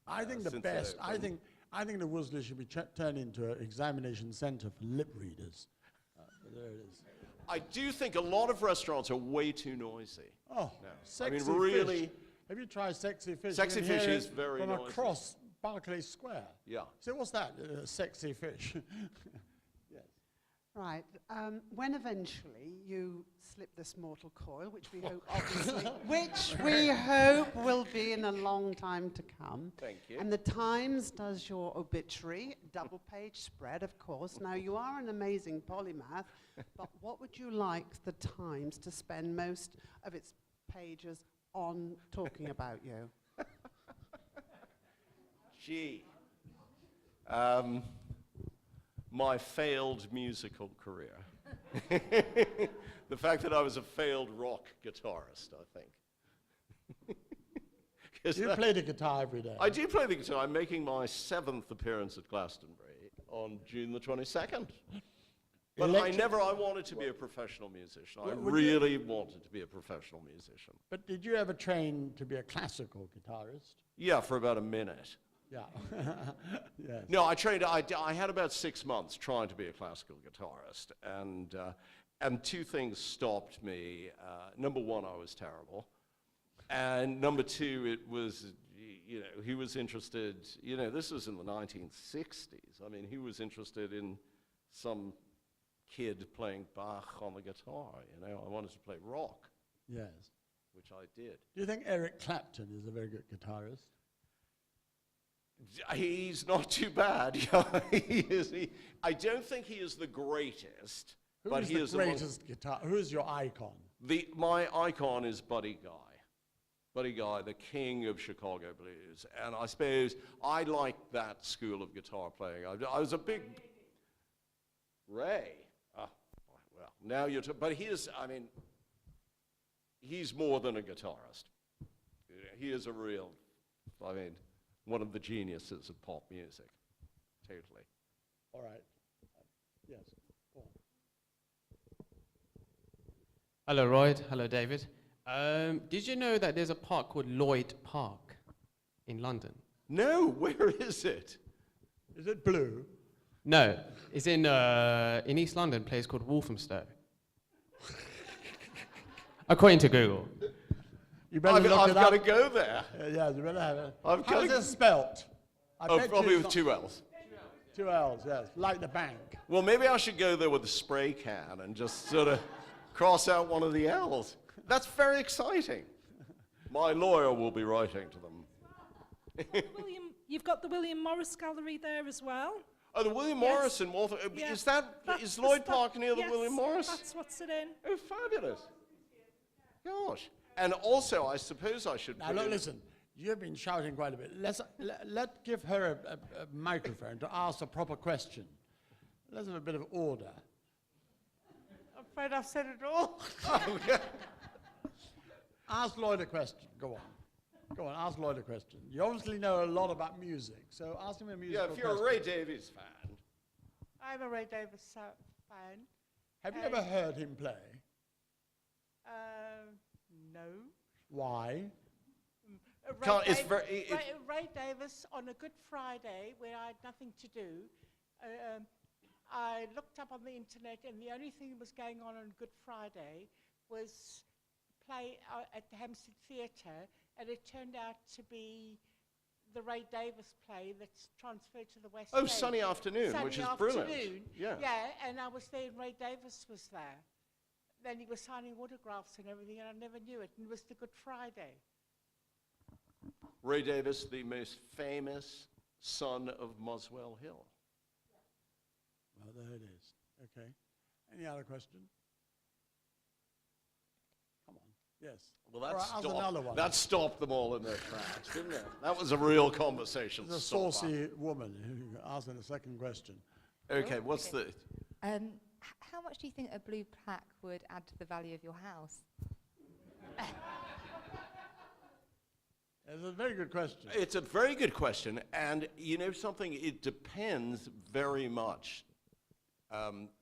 I think the best, I think the Wolseley should be turned into an examination center for lip readers. There it is. I do think a lot of restaurants are way too noisy. Oh, no. Sexy really. Fish. Have you tried Sexy Fish? Sexy You can Fish hear is it very from noisy. across Barclay Square. Yeah. So what's that? Sexy Fish. Yes. Right. When eventually you slip this mortal coil, which we hope, obviously, which we hope will be in a long time to come. Thank you. And the Times does your obituary, double-page spread, of course. Now, you are an amazing polymath, but what would you like the Times to spend most of its pages on talking about you? Gee. My failed musical career. The fact that I was a failed rock guitarist, I think. You play the guitar every day. I do play the guitar. I'm making my 7th appearance at Glastonbury on June the 22nd. But I wanted to be a professional musician. I really wanted to be a professional musician. But did you ever train to be a classical guitarist? Yeah, for about a minute. Yeah. Yes. No, I trained. I had about 6 months trying to be a classical guitarist, and two things stopped me. Number one, I was terrible, and number two, it was, he was interested. This was in the 1960s. I mean, he was interested in some kid playing Bach on the guitar. I wanted to play rock. Yes. Which I did. Do you think Eric Clapton is a very good guitarist? He's not too bad. I don't think he is the greatest, but he is the greatest guitar. Who is your icon? My icon is Buddy Guy. Buddy Guy, the king of Chicago blues, and I suppose I like that school of guitar playing. I was a big Ray. Well, now you're. But he's more than a guitarist. He is a real. One of the geniuses of pop music, totally. All right. Yes, go on. Hello, Loyd. Hello, David. Did you know that there's a park called Loyd Park in London? No, where is it? Is it blue? No, it's in East London, a place called Walthamstow. According to Google. You better I've got to go there. Yeah, you better have it. How is it spelt? Probably with 2 L's. 2 L's, yes, like the bank. Well, maybe I should go there with a spray can and just sort of cross out one of the L's. That's very exciting. My lawyer will be writing to them. You've got the William Morris Gallery there as well. Oh, the William Morris in Waltham. Is Loyd Park near the William Morris? That's what's it in. Oh, fabulous. Gosh. And also, I suppose I should. Now, look, listen. You've been shouting quite a bit. Let's give her a microphone to ask a proper question. Let's have a bit of order. I'm afraid I've said it all. Ask Loyd a question. Go on. Go on, ask Loyd a question. You obviously know a lot about music, so ask him a musical question. Yeah, if you're a Ray Davies fan. I'm a Ray Davies fan. Have you ever heard him play? No. Why? Ray Davies on a Good Friday, where I had nothing to do, I looked up on the internet, and the only thing that was going on Good Friday was play at the Hampstead Theatre, and it turned out to be the Ray Davies play that's transferred to the West End. Sunny Afternoon, which is brilliant. Yeah, and I was there, and Ray Davies was there. Then he was signing autographs and everything, and I never knew it, and it was the Good Friday. Ray Davies, the most famous son of Muswell Hill. Well, there it is. Okay. Any other question? Come on. Yes. Well, that stopped them all in their tracks, didn't it? That was a real conversation. There's a saucy woman who asked a second question. Okay, what's the... How much do you think a blue plaque would add to the value of your house? It's a very good question. It's a very good question, and you know something, it depends very much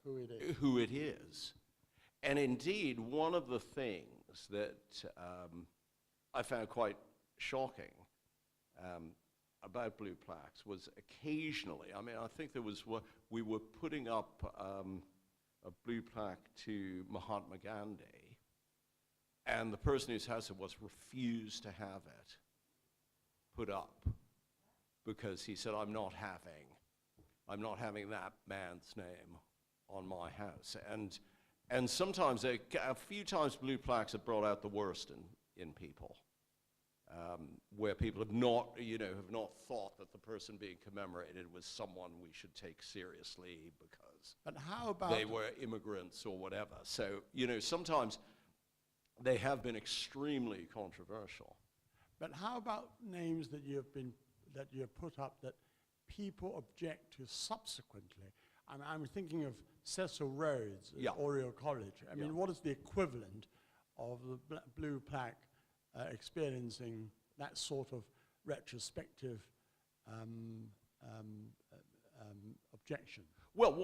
who it is. And indeed, one of the things that I found quite shocking about blue plaques was occasionally, I mean, I think there was, we were putting up a blue plaque to Mahatma Gandhi, and the person whose house it was refused to have it put up because he said, I'm not having that man's name on my house. And sometimes, a few times blue plaques have brought out the worst in people, where people have not thought that the person being commemorated was someone we should take seriously because But how about they were immigrants or whatever. So, sometimes they have been extremely controversial. But how about names that you have put up that people object to subsequently? I'm thinking of Cecil Rhodes at Yeah. Oriel College. I mean, what is the equivalent of the blue plaque experiencing that sort of retrospective objection? Well,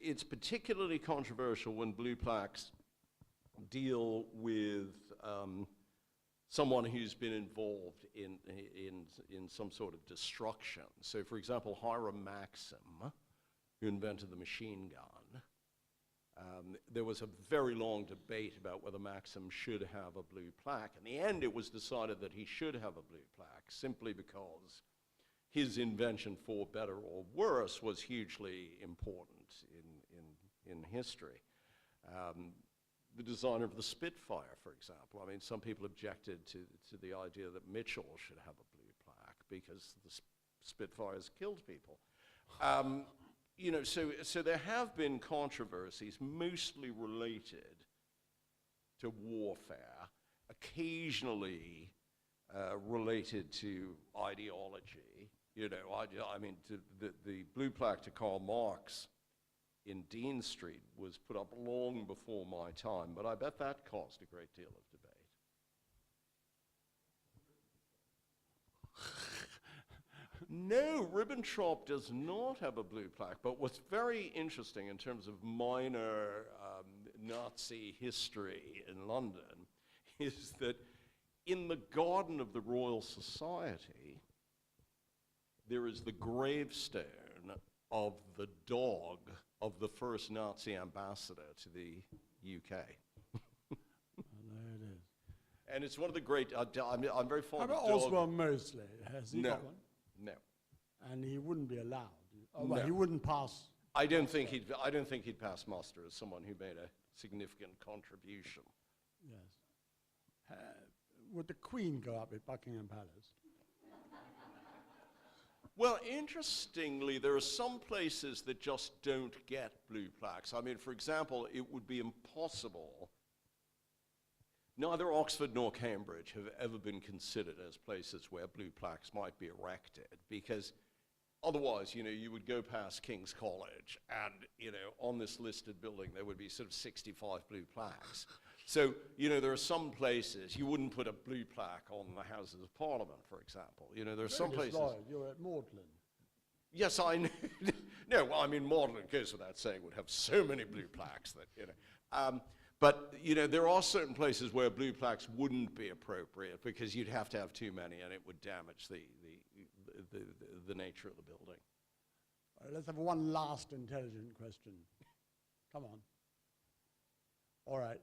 it's particularly controversial when blue plaques deal with someone who's been involved in some sort of destruction. So, for example, Hiram Maxim, who invented the machine gun, there was a very long debate about whether Maxim should have a blue plaque. In the end, it was decided that he should have a blue plaque simply because his invention, for better or worse, was hugely important in history. The designer of the Spitfire, for example. I mean, some people objected to the idea that Mitchell should have a blue plaque because the Spitfires killed people. So there have been controversies mostly related to warfare, occasionally related to ideology. The blue plaque to Karl Marx in Dean Street was put up long before my time, but I bet that caused a great deal of debate. No, Ribbentrop does not have a blue plaque, but what's very interesting in terms of minor Nazi history in London is that in the garden of the Royal Society, there is the gravestone of the dog of the first Nazi ambassador to the UK. There it is. And it's one of the great, I'm very How fond about of dogs. Oswald Mosley? Has he No. got one? No. And he wouldn't be allowed. Oh, No. well, he wouldn't pass. I don't think he'd pass muster as someone who made a significant contribution. Yes. Would the Queen go up at Buckingham Palace? Well, interestingly, there are some places that just don't get blue plaques. I mean, for example, it would be impossible. Neither Oxford nor Cambridge have ever been considered as places where blue plaques might be erected, because otherwise, you would go past King's College and, on this listed building, there would be sort of 65 blue plaques. So, there are some places you wouldn't put a blue plaque on the Houses of Parliament, for example. There are some places. Loyd, you're at Magdalen. Yes, I know. No, well, I mean, Magdalen, goes without saying, would have so many blue plaques that, But, there are certain places where blue plaques wouldn't be appropriate because you'd have to have too many and it would damage the nature of the building. All right, let's have one last intelligent question. Come on. All right.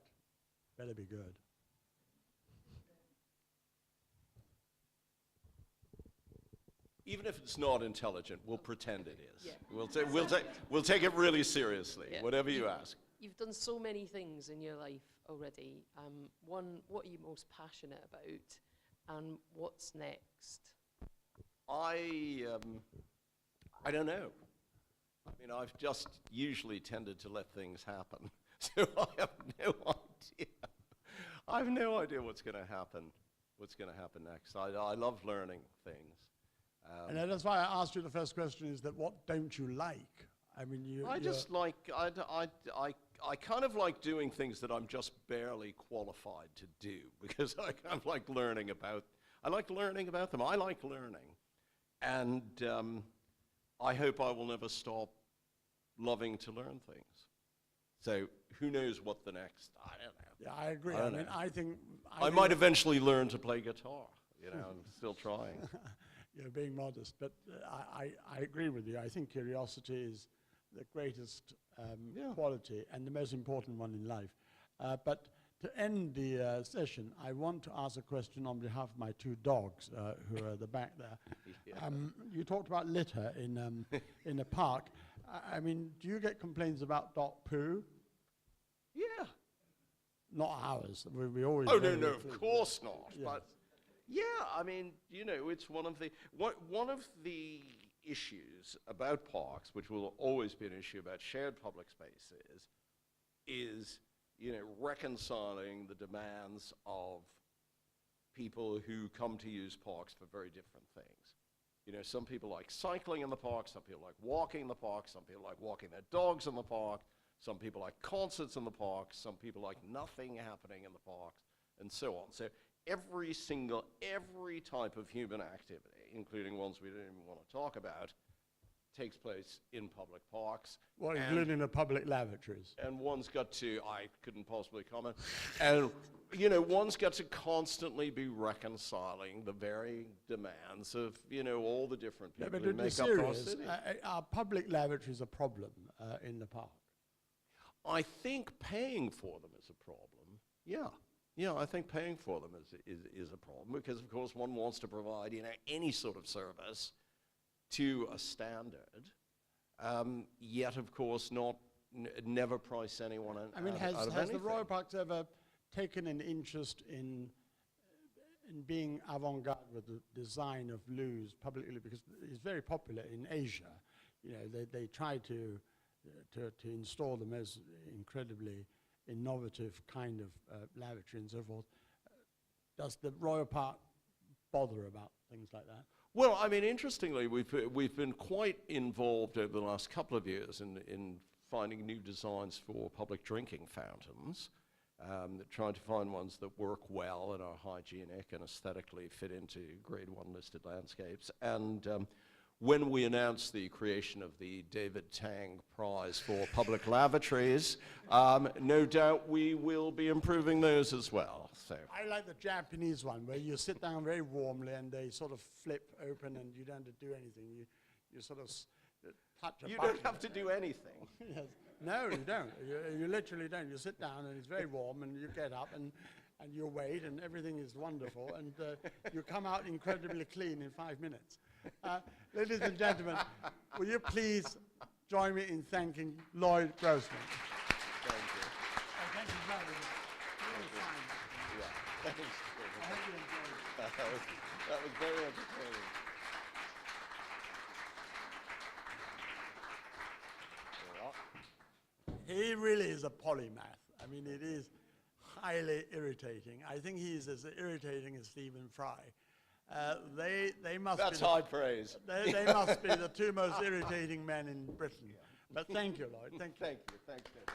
Better be good. Even if it's not intelligent, we'll pretend it is. Yeah. We'll take it really seriously, Yeah. whatever you ask. You've done so many things in your life already. What are you most passionate about, and what's next? I don't know. I mean, I've just usually tended to let things happen, so I have no idea. I have no idea what's going to happen. What's going to happen next? I love learning things. And that's why I asked you the first question: is that what don't you like? I mean, I just like I kind of like doing things that I'm just barely qualified to do because I kind of like learning about. I like learning about them. I like learning, and I hope I will never stop loving to learn things. So who knows what the next? I don't know. Yeah, I agree. I I don't mean, know. I think I might eventually learn to play guitar. I'm still trying. You're being modest, but I agree with you. I think curiosity is the greatest quality and the most important one in life. But To end the session, I want to ask a question on behalf of my two dogs who are at the back there. Yeah. You talked about litter in the park. I mean, do you get complaints about dog poo? Yeah. Not ours. We always. Oh, no, of course not. Yeah. But yeah, I mean, you know, it's one of the issues about parks, which will always be an issue about shared public spaces, is, you know, reconciling the demands of people who come to use parks for very different things. You know, some people like cycling in the park, some people like walking in the park, some people like walking their dogs in the park, some people like concerts in the park, some people like nothing happening in the parks, and so on. So every type of human activity, including ones we don't even want to talk about, takes place in public parks. Well, including the public lavatories. And one's got to, I couldn't possibly comment, and, you know, one's got to constantly be reconciling the varying demands of, you know, all the different people who make up our city. Are public lavatories a problem in the park? I think paying for them is a problem. Yeah. Yeah, I think paying for them is a problem because, of course, one wants to provide, you know, any sort of service to a standard, yet, of course, never price anyone out. I mean, has the Royal Parks ever taken an interest in being avant-garde with the design of loos publicly, because it's very popular in Asia. You know, they try to install them as incredibly innovative kind of lavatory and so forth. Does the Royal Park bother about things like that? Well, I mean, interestingly, we've been quite involved over the last couple of years in finding new designs for public drinking fountains, trying to find ones that work well and are hygienic and aesthetically fit into Grade 1 listed landscapes. And when we announced the creation of the David Tang Prize for Public Lavatories, no doubt we will be improving those as well. So I like the Japanese one, where you sit down very warmly and they sort of flip open and you don't have to do anything. You sort of touch a button. You don't have to do anything. Yes. No, you don't. You literally don't. You sit down and it's very warm and you get up and you wait and everything is wonderful and you come out incredibly clean in 5 minutes. Ladies and gentlemen, will you please join me in thanking Loyd Grossman? Thank you. Thank you very much. Yeah, thanks. I hope you enjoyed it. That was very entertaining. He really is a polymath. I mean, it is highly irritating. I think he's as irritating as Stephen Fry. They must That's be high praise. They must be the two most irritating men in Britain. But thank you, Loyd. Thank you. Thank you. Thanks, David.